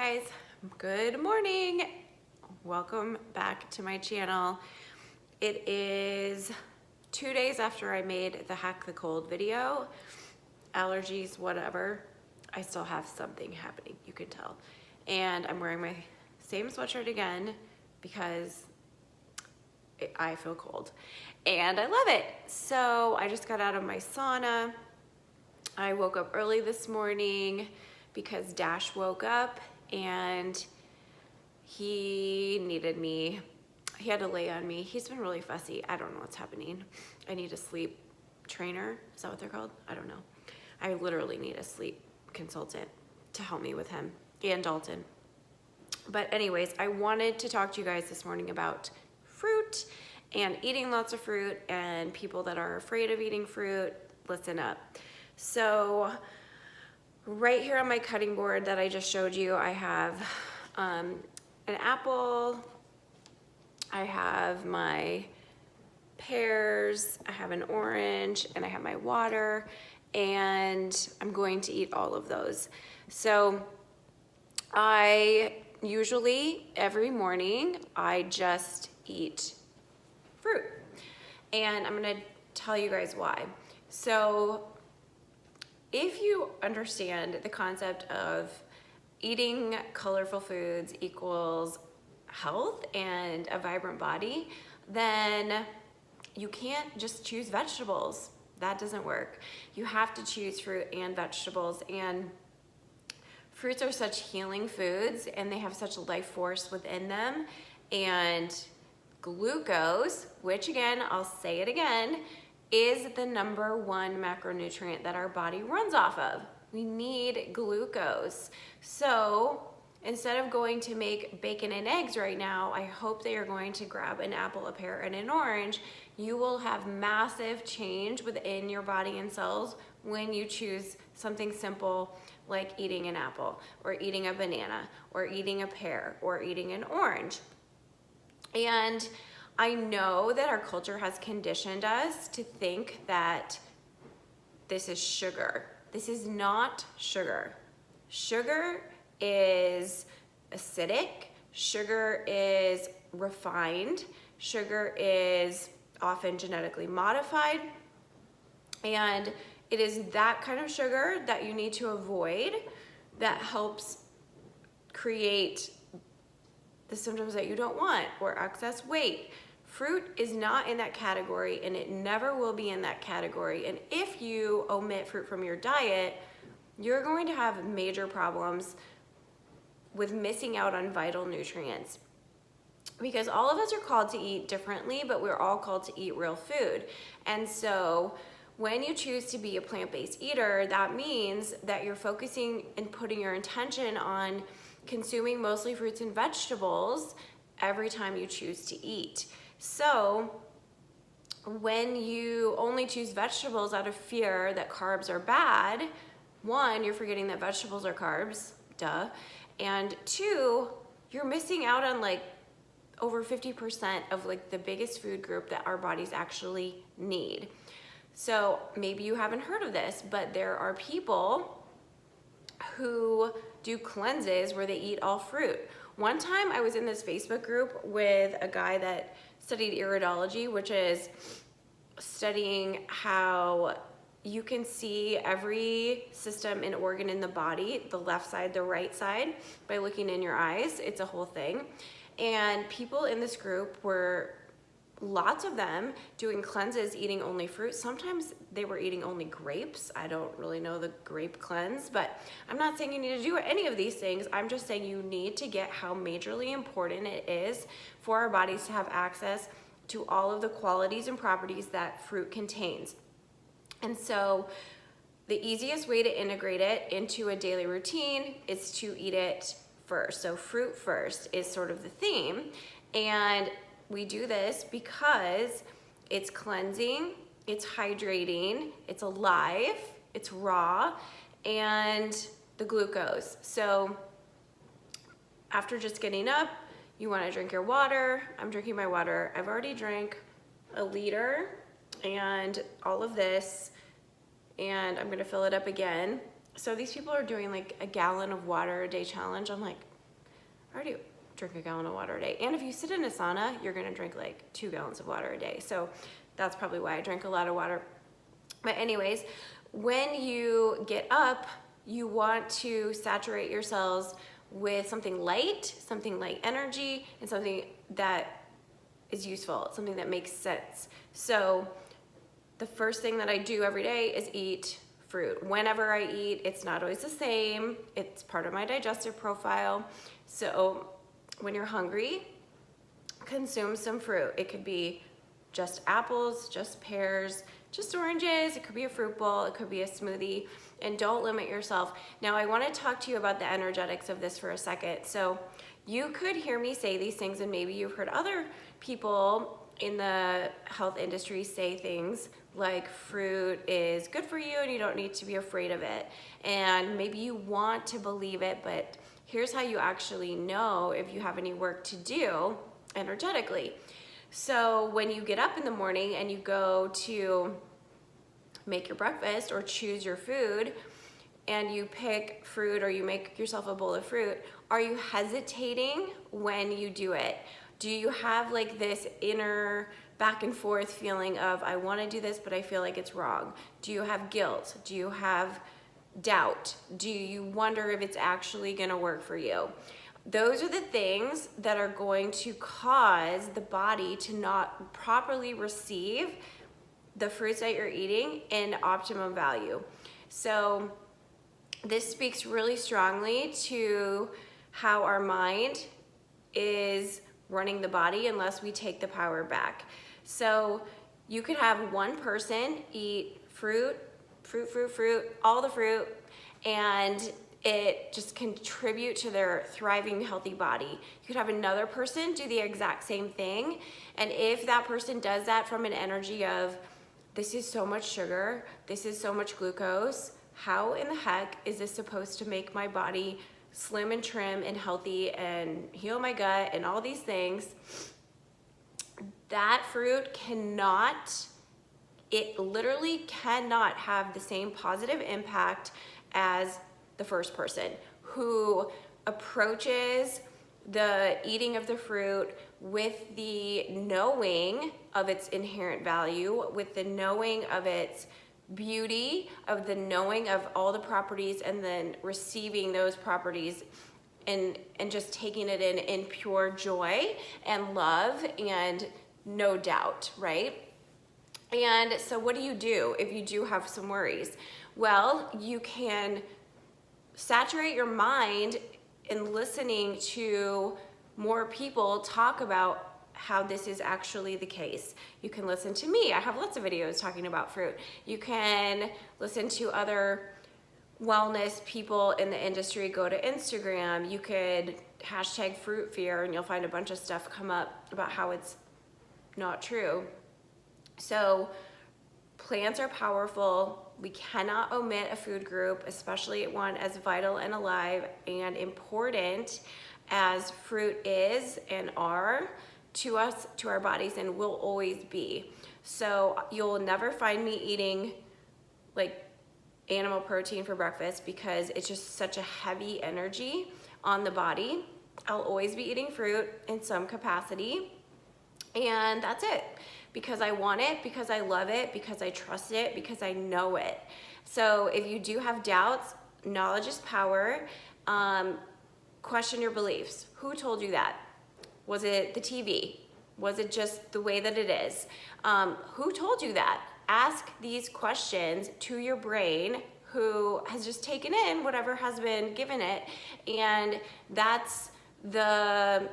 guys, good morning. Welcome back to my channel. It is 2 days after I made the Hack the Cold video. Allergies, whatever. I still have something happening, you can tell. And I'm wearing my same sweatshirt again because I feel cold and I love it. So I just got out of my sauna. I woke up early this morning because Dash woke up and he needed me. He had to lay on me. He's been really fussy. I don't know what's happening. I need a sleep trainer. Is that what they're called? I don't know. I literally need a sleep consultant to help me with him and Dalton. But anyways, I wanted to talk to you guys this morning about fruit and eating lots of fruit and people that are afraid of eating fruit. Listen up. So right here on my cutting board that I just showed you, I have an apple, I have my pears, I have an orange, and I have my water, and I'm going to eat all of those. So I usually every morning I just eat fruit, and I'm gonna tell you guys why. So if you understand the concept of eating colorful foods equals health and a vibrant body, then you can't just choose vegetables. That doesn't work. You have to choose fruit and vegetables, and fruits are such healing foods and they have such a life force within them. And glucose, which again, I'll say it again, is the #1 macronutrient that our body runs off of. We need glucose. So instead of going to make bacon and eggs right now, I hope that you're going to grab an apple, a pear, and an orange. You will have massive change within your body and cells when you choose something simple like eating an apple or eating a banana or eating a pear or eating an orange. And I know that our culture has conditioned us to think that this is sugar. This is not sugar. Sugar is acidic. Sugar is refined. Sugar is often genetically modified. And it is that kind of sugar that you need to avoid that helps create the symptoms that you don't want, or excess weight. Fruit is not in that category, and it never will be in that category. And if you omit fruit from your diet, you're going to have major problems with missing out on vital nutrients. Because all of us are called to eat differently, but we're all called to eat real food. And so when you choose to be a plant-based eater, that means that you're focusing and putting your intention on consuming mostly fruits and vegetables every time you choose to eat. So when you only choose vegetables out of fear that carbs are bad, one, you're forgetting that vegetables are carbs, duh. And two, you're missing out on like over 50% of like the biggest food group that our bodies actually need. So maybe you haven't heard of this, but there are people who do cleanses where they eat all fruit. One time I was in this Facebook group with a guy that studied iridology, which is studying how you can see every system and organ in the body, the left side, the right side, by looking in your eyes. It's a whole thing. And people in this group were, lots of them, doing cleanses, eating only fruit. Sometimes they were eating only grapes. I don't really know the grape cleanse, but I'm not saying you need to do any of these things. I'm just saying you need to get how majorly important it is for our bodies to have access to all of the qualities and properties that fruit contains. And so the easiest way to integrate it into a daily routine is to eat it first. So fruit first is sort of the theme. And we do this because it's cleansing, it's hydrating, it's alive, it's raw, and the glucose. So after just getting up, you want to drink your water. I'm drinking my water. I've already drank a liter and all of this, and I'm gonna fill it up again. So these people are doing like a gallon of water a day challenge. I'm like, I already drink a gallon of water a day. And if you sit in a sauna, you're gonna drink like 2 gallons of water a day. So that's probably why I drink a lot of water. But anyways, when you get up, you want to saturate your cells with something light energy, and something that is useful, something that makes sense. So the first thing that I do every day is eat fruit. Whenever I eat, it's not always the same. It's part of my digestive profile. So when you're hungry, consume some fruit. It could be just apples, just pears, just oranges. It could be a fruit bowl. It could be a smoothie. And don't limit yourself. Now, I want to talk to you about the energetics of this for a second. So you could hear me say these things, and maybe you've heard other people in the health industry say things like fruit is good for you and you don't need to be afraid of it. And maybe you want to believe it, but here's how you actually know if you have any work to do energetically. So when you get up in the morning and you go to make your breakfast or choose your food, and you pick fruit or you make yourself a bowl of fruit, are you hesitating when you do it? Do you have like this inner back and forth feeling of, I want to do this, but I feel like it's wrong? Do you have guilt? Do you have doubt? Do you wonder if it's actually going to work for you? Those are the things that are going to cause the body to not properly receive the fruits that you're eating in optimum value. So this speaks really strongly to how our mind is running the body unless we take the power back. So you could have one person eat fruit, all the fruit, and it just contribute to their thriving, healthy body. You could have another person do the exact same thing, and if that person does that from an energy of, this is so much sugar, this is so much glucose, how in the heck is this supposed to make my body slim and trim and healthy and heal my gut and all these things? That fruit cannot, it literally cannot have the same positive impact as the first person who approaches the eating of the fruit with the knowing of its inherent value, with the knowing of its beauty, of the knowing of all the properties, and then receiving those properties and just taking it in pure joy and love and no doubt, right? And so what do you do if you do have some worries? Well, you can saturate your mind in listening to more people talk about how this is actually the case. You can listen to me. I have lots of videos talking about fruit. You can listen to other wellness people in the industry. Go to Instagram. You could hashtag fruit fear and you'll find a bunch of stuff come up about how it's not true. So plants are powerful. We cannot omit a food group, especially one as vital and alive and important as fruit is and are to us, to our bodies, and will always be. So you'll never find me eating like animal protein for breakfast because it's just such a heavy energy on the body. I'll always be eating fruit in some capacity, and that's it. Because I want it, because I love it, because I trust it, because I know it. So if you do have doubts, knowledge is power. Question your beliefs. Who told you that? Was it the TV? Was it just the way that it is? Who told you that? Ask these questions to your brain, who has just taken in whatever has been given it. And that's the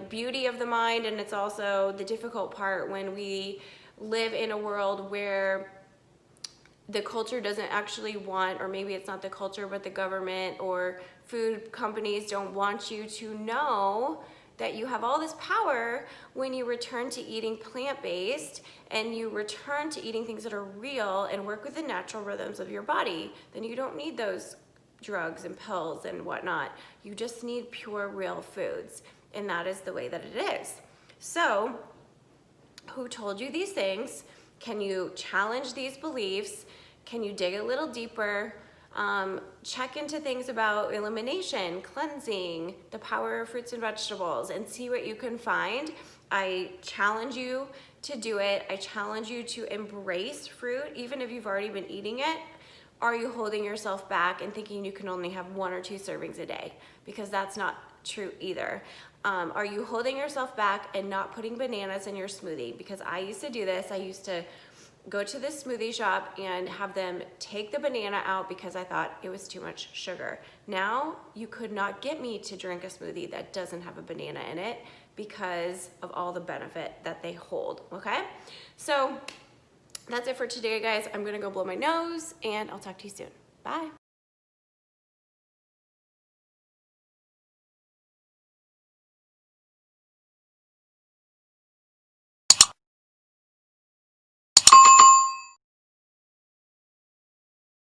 beauty of the mind, and it's also the difficult part when we live in a world where the culture doesn't actually want, or maybe it's not the culture, but the government or food companies don't want you to know that you have all this power. When you return to eating plant-based and you return to eating things that are real and work with the natural rhythms of your body, then you don't need those drugs and pills and whatnot. You just need pure, real foods. And that is the way that it is. So, who told you these things? Can you challenge these beliefs? Can you dig a little deeper? Check into things about elimination, cleansing, the power of fruits and vegetables, and see what you can find. I challenge you to do it. I challenge you to embrace fruit, even if you've already been eating it. Are you holding yourself back and thinking you can only have 1 or 2 servings a day? Because that's not true either. Are you holding yourself back and not putting bananas in your smoothie? Because I used to do this. I used to go to the smoothie shop and have them take the banana out because I thought it was too much sugar. Now, you could not get me to drink a smoothie that doesn't have a banana in it because of all the benefit that they hold, okay? So that's it for today, guys. I'm gonna go blow my nose and I'll talk to you soon. Bye.